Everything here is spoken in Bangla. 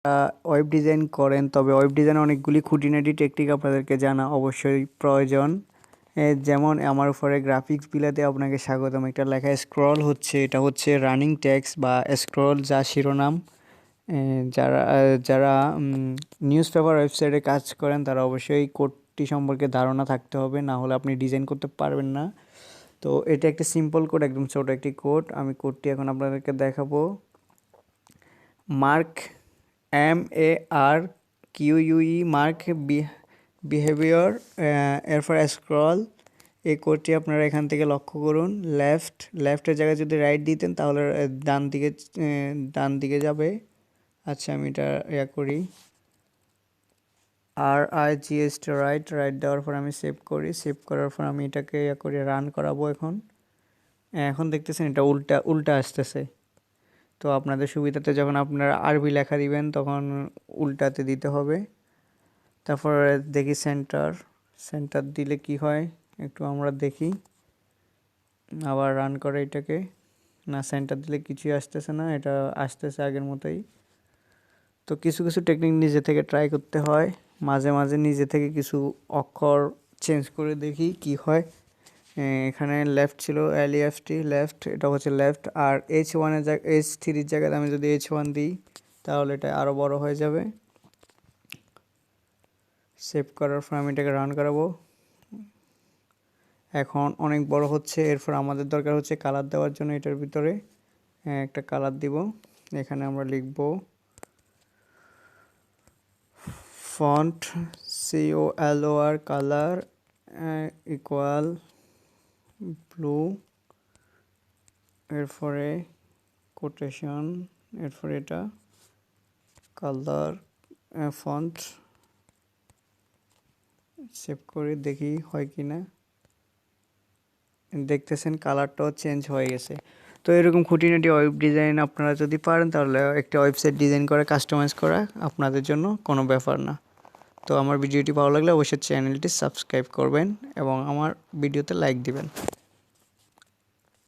ওয়েব ডিজাইন করেন, তবে ওয়েব ডিজাইনে অনেকগুলি খুঁটিনাটি টেকনিক আপনাদেরকে জানা অবশ্যই প্রয়োজন। যেমন আমার উপরে গ্রাফিক্স বিলাতে আপনাকে স্বাগতম, একটা লেখা স্ক্রল হচ্ছে, এটা হচ্ছে রানিং টেক্সট বা স্ক্রল, যা শিরোনাম। যারা যারা নিউজ পেপার ওয়েবসাইটে কাজ করেন তারা অবশ্যই কোডটি সম্পর্কে ধারণা থাকতে হবে, না হলে আপনি ডিজাইন করতে পারবেন না। তো এটা একটা সিম্পল কোড, একদম ছোট একটি কোড। আমি কোডটি এখন আপনাদেরকে দেখাবো। মার্ক MARQUE মার্ক বিহেভিয়ার, এরপর স্ক্রল। এই কোডটি আপনারা এখান থেকে লক্ষ্য করুন। লেফটের জায়গায় যদি রাইট দিতেন তাহলে ডান দিকে যাবে। আচ্ছা, আমি এটা করি, RIGST রাইট দেওয়ার পর আমি সেভ করি। সেভ করার পর আমি এটাকে করি, রান করাবো। এখন দেখতেছেন এটা উল্টা আসতেছে। তো আপনাদের সুবিধাতে যখন আপনারা আরবি লেখা দিবেন তখন উল্টাতে দিতে হবে। তারপর দেখি সেন্টার দিলে কি হয় একটু আমরা দেখি। আবার রান করে এটাকে, না সেন্টার দিলে কিছুই আসতেছে না, এটা আসতেছে আগের মতোই। তো কিছু টেকনিক নিজে থেকে ট্রাই করতে হয়, মাঝে মাঝে নিজে থেকে কিছু অক্ষর চেঞ্জ করে দেখি কি হয়। এখানে লেফট ছিল, LEFT লেফট, এটা হচ্ছে লেফট। আর H3 জায়গায় আমি যদি H1 দিই তাহলে এটা আরও বড় হয়ে যাবে। সেভ করার পর আমি এটাকে রান করাবো। এখন অনেক বড় হচ্ছে। এরপর আমাদের দরকার হচ্ছে কালার দেওয়ার জন্য। এটার ভিতরে একটা কালার দিব। এখানে আমরা লিখব font COLOR colour equal blue, এরপরে কোটেশন, এরপরে এটা কালার ফন্ট। সেভ করে দেখি হয় কি না। দেখতেছেন কালারটাও চেঞ্জ হয়ে গেছে। তো এরকম খুঁটিনাটি ওয়েব ডিজাইন আপনারা যদি পারেন তাহলে একটা ওয়েবসাইট ডিজাইন করা, কাস্টমাইজ করা আপনাদের জন্য কোনো ব্যাপার না। তো আমার ভিডিওটি ভালো লাগলে অবশ্যই চ্যানেলটি সাবস্ক্রাইব করবেন এবং আমার ভিডিওতে লাইক দিবেন।